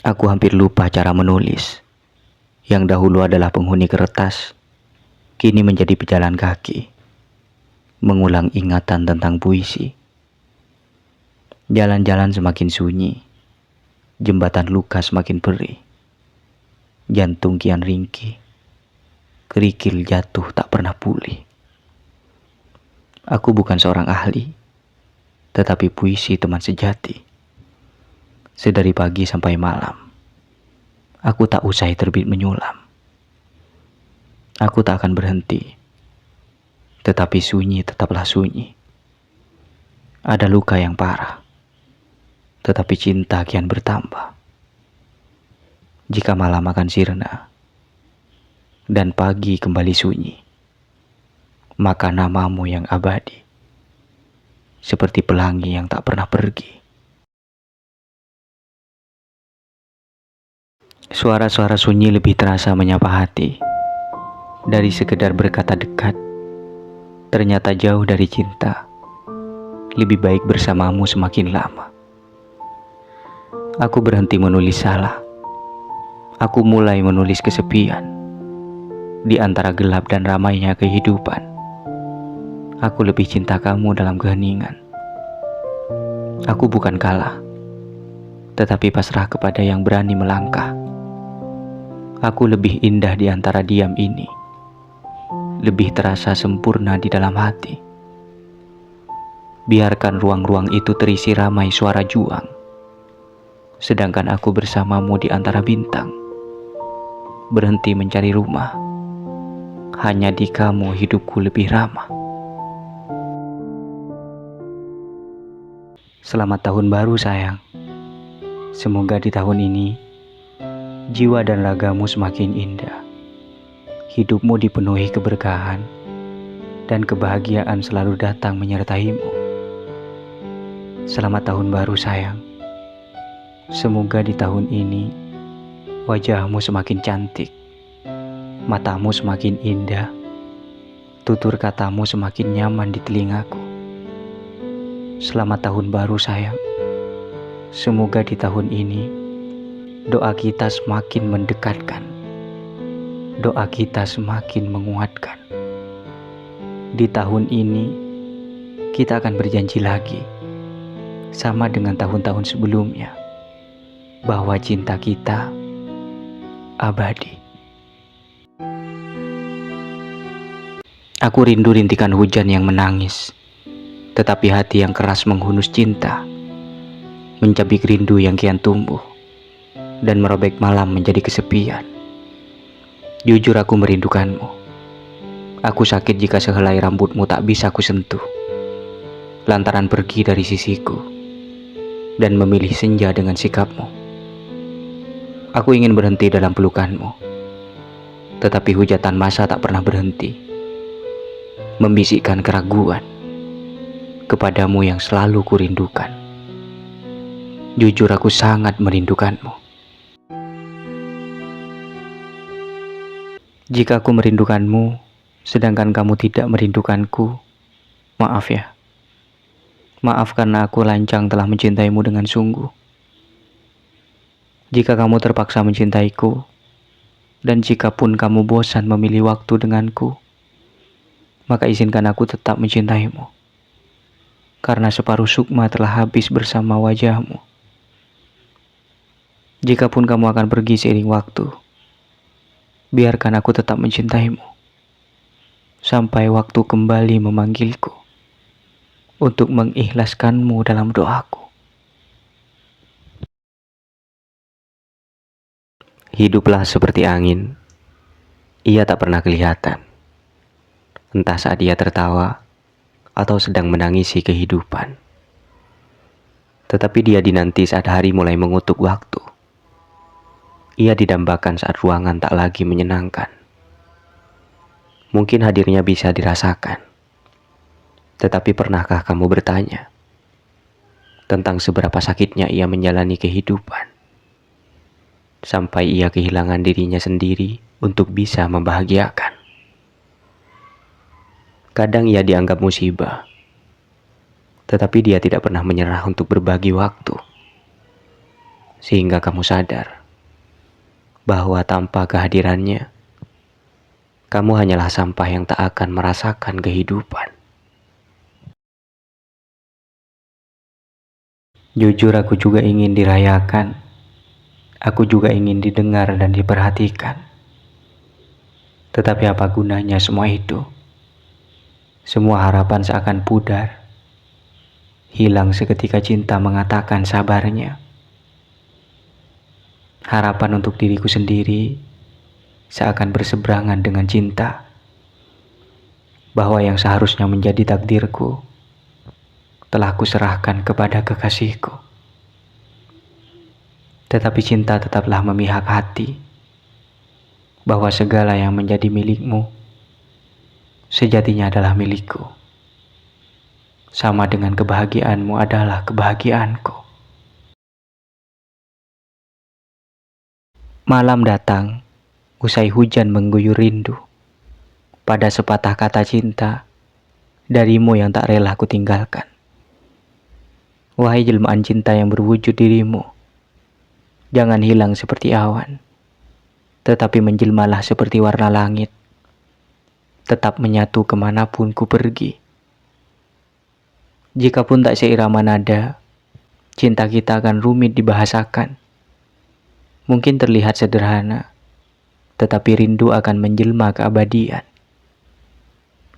Aku hampir lupa cara menulis. Yang dahulu adalah penghuni kertas, kini menjadi pejalan kaki, mengulang ingatan tentang puisi. Jalan-jalan semakin sunyi, jembatan luka semakin perih, jantung kian ringkih, kerikil jatuh tak pernah pulih. Aku bukan seorang ahli, tetapi puisi teman sejati. Sedari pagi sampai malam, aku tak usai terbit menyulam. Aku tak akan berhenti, tetapi sunyi tetaplah sunyi. Ada luka yang parah, tetapi cinta kian bertambah. Jika malam akan sirna, dan pagi kembali sunyi, maka namamu yang abadi, seperti pelangi yang tak pernah pergi. Suara-suara sunyi lebih terasa menyapa hati. Dari sekedar berkata dekat, ternyata jauh dari cinta. Lebih baik bersamamu semakin lama. Aku berhenti menulis salah. Aku mulai menulis kesepian. Di antara gelap dan ramainya kehidupan, aku lebih cinta kamu dalam keheningan. Aku bukan kalah, tetapi pasrah kepada yang berani melangkah. Aku lebih indah di antara diam ini, lebih terasa sempurna di dalam hati. Biarkan ruang-ruang itu terisi ramai suara juang, sedangkan aku bersamamu di antara bintang. Berhenti mencari rumah, hanya di kamu hidupku lebih ramah. Selamat tahun baru sayang. Semoga di tahun ini jiwa dan ragamu semakin indah. Hidupmu dipenuhi keberkahan, dan kebahagiaan selalu datang menyertaimu. Selamat tahun baru sayang. Semoga di tahun ini wajahmu semakin cantik, matamu semakin indah, tutur katamu semakin nyaman di telingaku. Selamat tahun baru sayang. Semoga di tahun ini doa kita semakin mendekatkan, doa kita semakin menguatkan. Di tahun ini kita akan berjanji lagi, sama dengan tahun-tahun sebelumnya, bahwa cinta kita abadi. Aku rindu rintikan hujan yang menangis, tetapi hati yang keras menghunus cinta, mencabik rindu yang kian tumbuh, dan merobek malam menjadi kesepian. Jujur aku merindukanmu. Aku sakit jika sehelai rambutmu tak bisa ku sentuh, lantaran pergi dari sisiku, dan memilih senja dengan sikapmu. Aku ingin berhenti dalam pelukanmu, tetapi hujatan masa tak pernah berhenti, membisikkan keraguan kepadamu yang selalu kurindukan. Jujur aku sangat merindukanmu. Jika aku merindukanmu, sedangkan kamu tidak merindukanku, maaf ya. Maaf karena aku lancang telah mencintaimu dengan sungguh. Jika kamu terpaksa mencintaiku, dan jikapun kamu bosan memilih waktu denganku, maka izinkan aku tetap mencintaimu. Karena separuh sukma telah habis bersama wajahmu. Jikapun kamu akan pergi seiring waktu, biarkan aku tetap mencintaimu, sampai waktu kembali memanggilku, untuk mengikhlaskanmu dalam doaku. Hiduplah seperti angin, ia tak pernah kelihatan. Entah saat ia tertawa, atau sedang menangisi kehidupan. Tetapi dia dinanti saat hari mulai mengutuk waktu. Ia didambakan saat ruangan tak lagi menyenangkan. Mungkin hadirnya bisa dirasakan. Tetapi pernahkah kamu bertanya tentang seberapa sakitnya ia menjalani kehidupan, sampai ia kehilangan dirinya sendiri untuk bisa membahagiakan? Kadang ia dianggap musibah, tetapi dia tidak pernah menyerah untuk berbagi waktu. sehingga kamu sadar bahwa tanpa kehadirannya, kamu hanyalah sampah yang tak akan merasakan kehidupan. Jujur, aku juga ingin dirayakan. Aku juga ingin didengar dan diperhatikan. Tetapi apa gunanya semua itu? Semua harapan seakan pudar. Hilang seketika cinta mengatakan sabarnya. Harapan untuk diriku sendiri seakan berseberangan dengan cinta. Bahwa yang seharusnya menjadi takdirku telah kuserahkan kepada kekasihku. Tetapi cinta tetaplah memihak hati, bahwa segala yang menjadi milikmu sejatinya adalah milikku. Sama dengan kebahagiaanmu adalah kebahagiaanku. Malam datang, usai hujan mengguyur rindu. Pada sepatah kata cinta darimu yang tak rela kutinggalkan. Wahai jelmaan cinta yang berwujud dirimu, jangan hilang seperti awan, tetapi menjelmalah seperti warna langit. Tetap menyatu kemanapun ku pergi. Jikapun tak seirama nada, cinta kita akan rumit dibahasakan. Mungkin terlihat sederhana, tetapi rindu akan menjelma keabadian.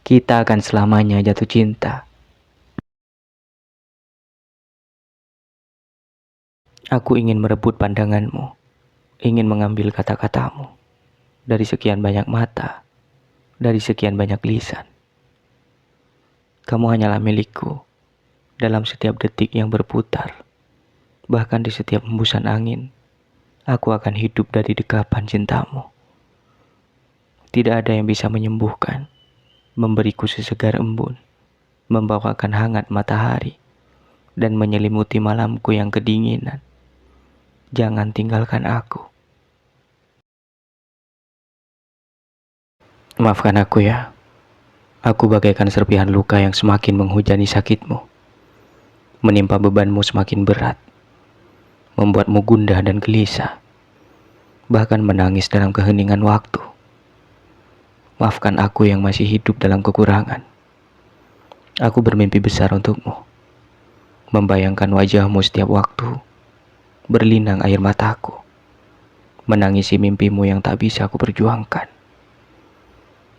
Kita akan selamanya jatuh cinta. Aku ingin merebut pandanganmu, ingin mengambil kata-katamu dari sekian banyak mata, dari sekian banyak lisan. Kamu hanyalah milikku dalam setiap detik yang berputar. Bahkan di setiap hembusan angin, aku akan hidup dari dekapan cintamu. Tidak ada yang bisa menyembuhkan, memberiku sesegar embun, membawakan hangat matahari, dan menyelimuti malamku yang kedinginan. Jangan tinggalkan aku. Maafkan aku ya. Aku bagaikan serpihan luka yang semakin menghujani sakitmu. Menimpa bebanmu semakin berat. Membuatmu gundah dan gelisah. Bahkan menangis dalam keheningan waktu. Maafkan aku yang masih hidup dalam kekurangan. Aku bermimpi besar untukmu. Membayangkan wajahmu setiap waktu. Berlinang air mataku. Menangisi mimpimu yang tak bisa aku perjuangkan.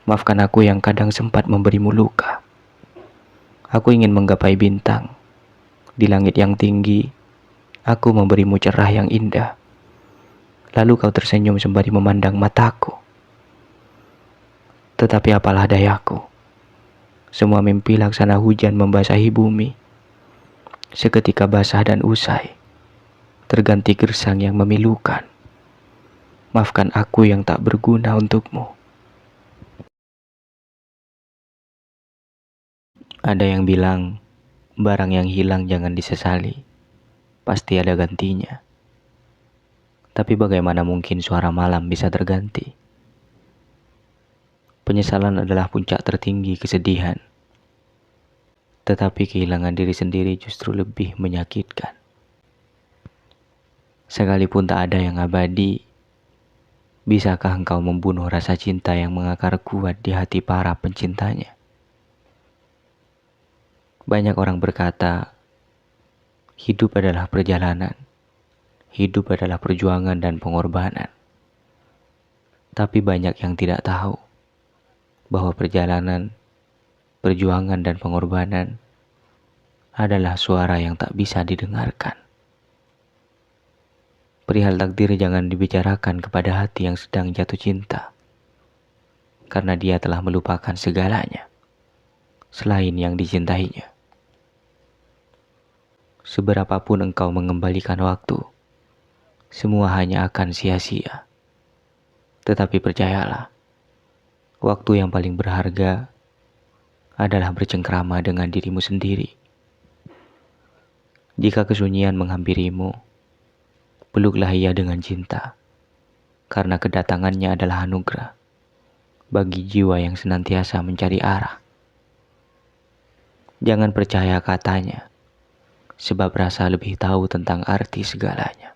Maafkan aku yang kadang sempat memberimu luka. Aku ingin menggapai bintang. Di langit yang tinggi, aku memberimu cerah yang indah. Lalu kau tersenyum sembari memandang mataku. Tetapi apalah dayaku. Semua mimpi laksana hujan membasahi bumi. Seketika basah dan usai. Terganti gersang yang memilukan. Maafkan aku yang tak berguna untukmu. Ada yang bilang, barang yang hilang jangan disesali. Pasti ada gantinya. Tapi bagaimana mungkin suara malam bisa terganti? Penyesalan adalah puncak tertinggi kesedihan. Tetapi kehilangan diri sendiri justru lebih menyakitkan. Sekalipun tak ada yang abadi, bisakah engkau membunuh rasa cinta yang mengakar kuat di hati para pencintanya? Banyak orang berkata, hidup adalah perjalanan, hidup adalah perjuangan dan pengorbanan. Tapi banyak yang tidak tahu bahwa perjalanan, perjuangan dan pengorbanan adalah suara yang tak bisa didengarkan. Perihal takdir jangan dibicarakan kepada hati yang sedang jatuh cinta, karena dia telah melupakan segalanya selain yang dicintainya. Seberapapun engkau mengembalikan waktu, semua hanya akan sia-sia. Tetapi percayalah, waktu yang paling berharga adalah bercengkrama dengan dirimu sendiri. Jika kesunyian menghampirimu, peluklah ia dengan cinta, karena kedatangannya adalah anugerah bagi jiwa yang senantiasa mencari arah. Jangan percaya katanya, sebab rasa lebih tahu tentang arti segalanya.